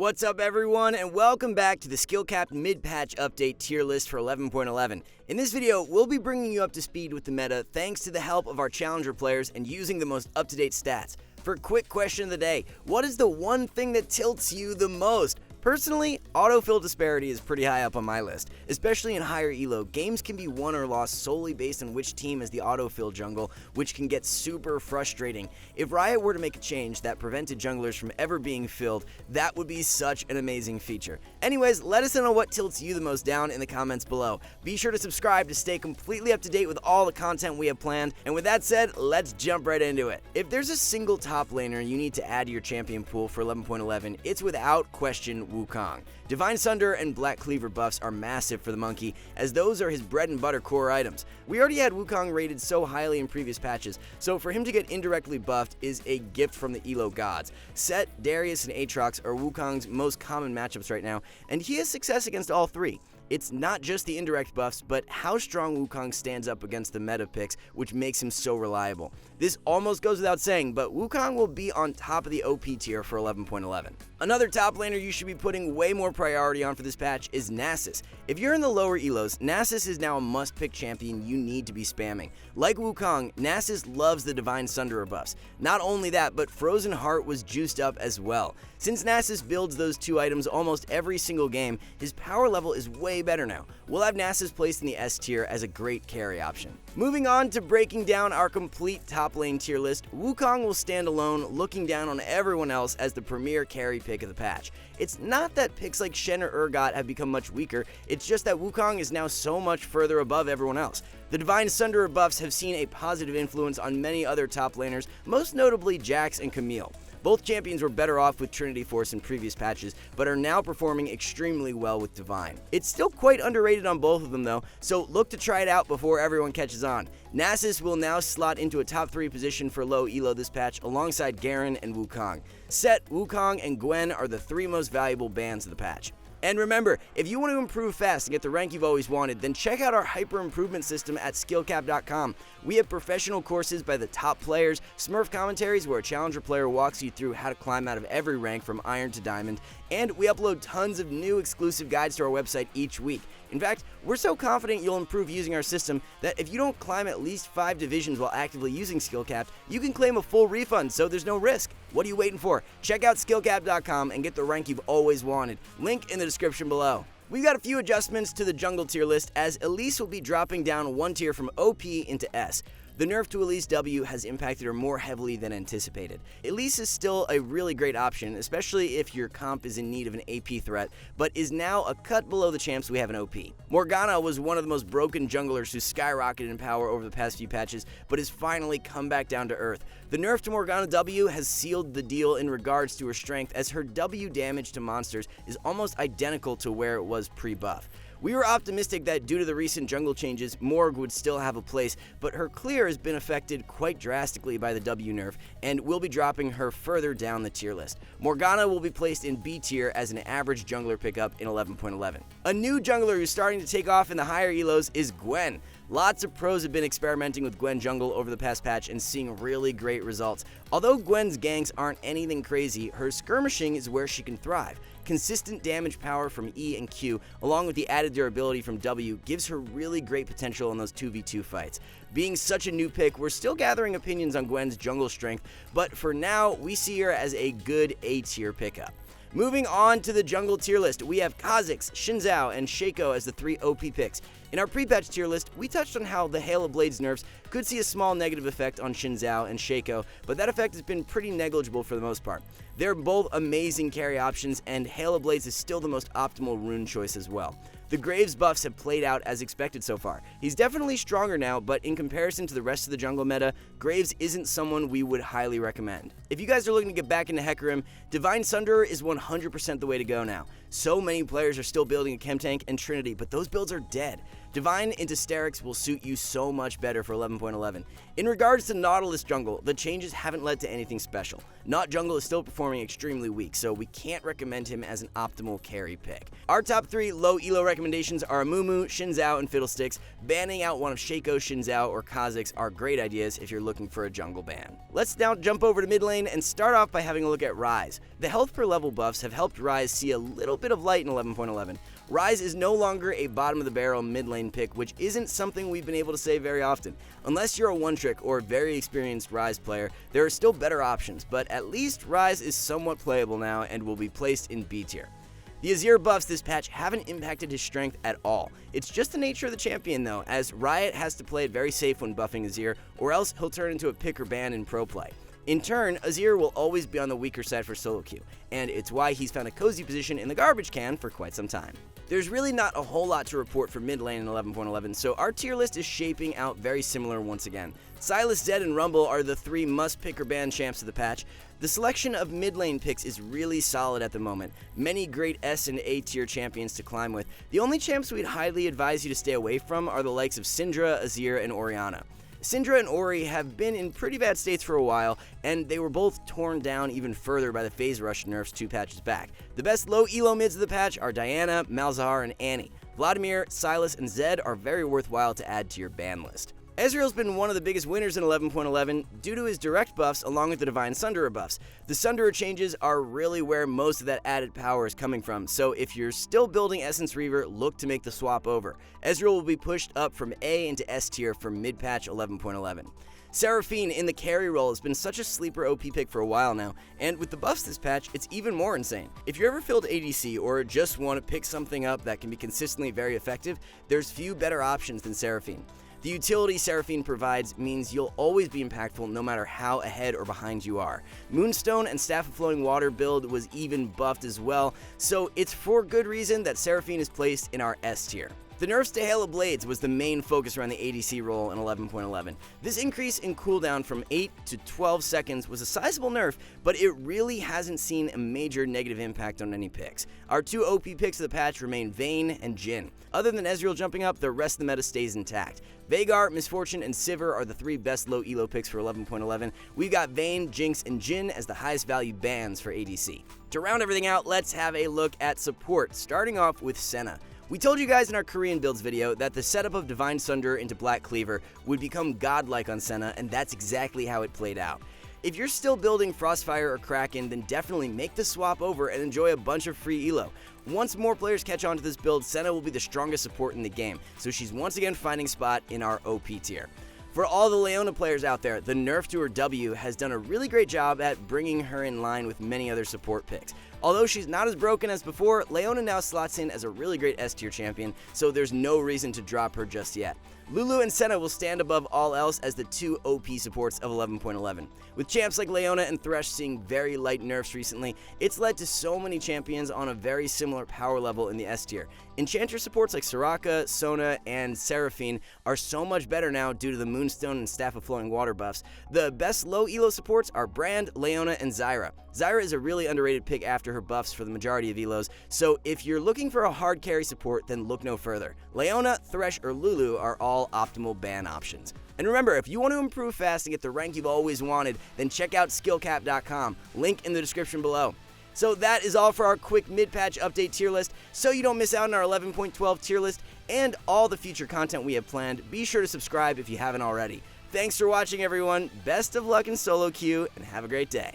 What's up everyone, and welcome back to the SkillCapped mid-patch update tier list for 11.11. In this video, we'll be bringing you up to speed with the meta thanks to the help of our challenger players and using the most up-to-date stats. For quick question of the day, what is the one thing that tilts you the most? Personally, autofill disparity is pretty high up on my list. Especially in higher elo, games can be won or lost solely based on which team has the autofill jungle, which can get super frustrating. If Riot were to make a change that prevented junglers from ever being filled, that would be such an amazing feature. Anyways, let us know what tilts you the most down in the comments below. Be sure to subscribe to stay completely up to date with all the content we have planned, and with that said, let's jump right into it. If there's a single top laner you need to add to your champion pool for 11.11, it's without question Wukong. Divine Sunder and Black Cleaver buffs are massive for the monkey, as those are his bread and butter core items. We already had Wukong rated so highly in previous patches, so for him to get indirectly buffed is a gift from the elo gods. Set, Darius, and Aatrox are Wukong's most common matchups right now, and he has success against all three. It's not just the indirect buffs, but how strong Wukong stands up against the meta picks, which makes him so reliable. This almost goes without saying, but Wukong will be on top of the OP tier for 11.11. Another top laner you should be putting way more priority on for this patch is Nasus. If you're in the lower elos, Nasus is now a must-pick champion you need to be spamming. Like Wukong, Nasus loves the Divine Sunderer buffs. Not only that, but Frozen Heart was juiced up as well. Since Nasus builds those two items almost every single game, his power level is way better now. We'll have Nasus placed in the S tier as a great carry option. Moving on to breaking down our complete top lane tier list, Wukong will stand alone, looking down on everyone else as the premier carry pick of the patch. It's not that picks like Shen or Urgot have become much weaker, it's just that Wukong is now so much further above everyone else. The Divine Sunderer buffs have seen a positive influence on many other top laners, most notably Jax and Camille. Both champions were better off with Trinity Force in previous patches, but are now performing extremely well with Divine. It's still quite underrated on both of them though, so look to try it out before everyone catches on. Nasus will now slot into a top 3 position for low elo this patch alongside Garen and Wukong. Set, Wukong, and Gwen are the 3 most valuable bans of the patch. And remember, if you want to improve fast and get the rank you've always wanted, then check out our hyper improvement system at SkillCapped.com. We have professional courses by the top players, Smurf commentaries where a challenger player walks you through how to climb out of every rank from Iron to Diamond, and we upload tons of new exclusive guides to our website each week. In fact, we're so confident you'll improve using our system that if you don't climb at least 5 divisions while actively using SkillCapped, you can claim a full refund, so there's no risk. What are you waiting for? Check out SkillCapped.com and get the rank you've always wanted. Link in the description below. We've got a few adjustments to the jungle tier list, as Elise will be dropping down 1 tier from OP into S. The nerf to Elise W has impacted her more heavily than anticipated. Elise is still a really great option, especially if your comp is in need of an AP threat, but is now a cut below the champs we have in OP. Morgana was one of the most broken junglers who skyrocketed in power over the past few patches, but has finally come back down to earth. The nerf to Morgana W has sealed the deal in regards to her strength, as her W damage to monsters is almost identical to where it was pre-buff. We were optimistic that due to the recent jungle changes, Morg would still have a place, but her clear has been affected quite drastically by the W nerf, and we'll be dropping her further down the tier list. Morgana will be placed in B tier as an average jungler pickup in 11.11. A new jungler who's starting to take off in the higher elos is Gwen. Lots of pros have been experimenting with Gwen jungle over the past patch and seeing really great results. Although Gwen's ganks aren't anything crazy, her skirmishing is where she can thrive. Consistent damage power from E and Q, along with the added durability from W, gives her really great potential in those 2v2 fights. Being such a new pick, we're still gathering opinions on Gwen's jungle strength, but for now, we see her as a good A tier pickup. Moving on to the jungle tier list, we have Kha'Zix, Xin Zhao, and Shaco as the 3 OP picks. In our pre-patch tier list, we touched on how the Hail of Blades nerfs could see a small negative effect on Xin Zhao and Shaco, but that effect has been pretty negligible for the most part. They're both amazing carry options, and Hail of Blades is still the most optimal rune choice as well. The Graves buffs have played out as expected so far. He's definitely stronger now, but in comparison to the rest of the jungle meta, Graves isn't someone we would highly recommend. If you guys are looking to get back into Hecarim, Divine Sunderer is 100% the way to go now. So many players are still building a Chem Tank and Trinity, but those builds are dead. Divine into Sterix will suit you so much better for 11.11. In regards to Nautilus jungle, the changes haven't led to anything special. Naut jungle is still performing extremely weak, so we can't recommend him as an optimal carry pick. Our top 3 low elo recommendations are Amumu, Xin Zhao, and Fiddlesticks. Banning out one of Shaco, Xin Zhao, or Kha'Zix are great ideas if you're looking for a jungle ban. Let's now jump over to mid lane and start off by having a look at Ryze. The health per level buffs have helped Ryze see a little bit of light in 11.11. Ryze is no longer a bottom of the barrel mid lane pick, which isn't something we've been able to say very often. Unless you're a one-trick or very experienced Ryze player, there are still better options, but at least Ryze is somewhat playable now and will be placed in B tier. The Azir buffs this patch haven't impacted his strength at all. It's just the nature of the champion though, as Riot has to play it very safe when buffing Azir, or else he'll turn into a pick or ban in pro play. In turn, Azir will always be on the weaker side for solo queue, and it's why he's found a cozy position in the garbage can for quite some time. There's really not a whole lot to report for mid lane in 11.11, so our tier list is shaping out very similar once again. Sylas, Zed, and Rumble are the 3 must-pick or ban champs of the patch. The selection of mid lane picks is really solid at the moment. Many great S and A tier champions to climb with. The only champs we'd highly advise you to stay away from are the likes of Syndra, Azir, and Orianna. Syndra and Ori have been in pretty bad states for a while, and they were both torn down even further by the phase rush nerfs 2 patches back. The best low elo mids of the patch are Diana, Malzahar, and Annie. Vladimir, Sylas, and Zed are very worthwhile to add to your ban list. Ezreal's been one of the biggest winners in 11.11 due to his direct buffs along with the Divine Sunderer buffs. The Sunderer changes are really where most of that added power is coming from, so if you're still building Essence Reaver, look to make the swap over. Ezreal will be pushed up from A into S tier for mid-patch 11.11. Seraphine in the carry role has been such a sleeper OP pick for a while now, and with the buffs this patch, it's even more insane. If you're ever filled ADC or just want to pick something up that can be consistently very effective, there's few better options than Seraphine. The utility Seraphine provides means you'll always be impactful no matter how ahead or behind you are. Moonstone and Staff of Flowing Water build was even buffed as well, so it's for good reason that Seraphine is placed in our S tier. The nerfs to Halo Blades was the main focus around the ADC role in 11.11. This increase in cooldown from 8 to 12 seconds was a sizable nerf, but it really hasn't seen a major negative impact on any picks. Our 2 OP picks of the patch remain Vayne and Jhin. Other than Ezreal jumping up, the rest of the meta stays intact. Veigar, Misfortune, and Sivir are the 3 best low elo picks for 11.11. We've got Vayne, Jinx, and Jhin as the highest value bans for ADC. To round everything out, let's have a look at support, starting off with Senna. We told you guys in our Korean builds video that the setup of Divine Sunderer into Black Cleaver would become godlike on Senna, and that's exactly how it played out. If you're still building Frostfire or Kraken, then definitely make the swap over and enjoy a bunch of free elo. Once more players catch on to this build, Senna will be the strongest support in the game, so she's once again finding spot in our OP tier. For all the Leona players out there, the nerf to her W has done a really great job at bringing her in line with many other support picks. Although she's not as broken as before, Leona now slots in as a really great S tier champion, so there's no reason to drop her just yet. Lulu and Senna will stand above all else as the 2 OP supports of 11.11. With champs like Leona and Thresh seeing very light nerfs recently, it's led to so many champions on a very similar power level in the S tier. Enchantress supports like Soraka, Sona, and Seraphine are so much better now due to the Moonstone and Staff of Flowing Water buffs. The best low elo supports are Brand, Leona, and Zyra. Zyra is a really underrated pick after her buffs for the majority of elos, so if you're looking for a hard carry support, then look no further. Leona, Thresh, or Lulu are all optimal ban options. And remember, if you want to improve fast and get the rank you've always wanted, then check out SkillCapped.com, link in the description below. So that is all for our quick mid-patch update tier list. So you don't miss out on our 11.12 tier list and all the future content we have planned, be sure to subscribe if you haven't already. Thanks for watching, everyone. Best of luck in solo queue, and have a great day.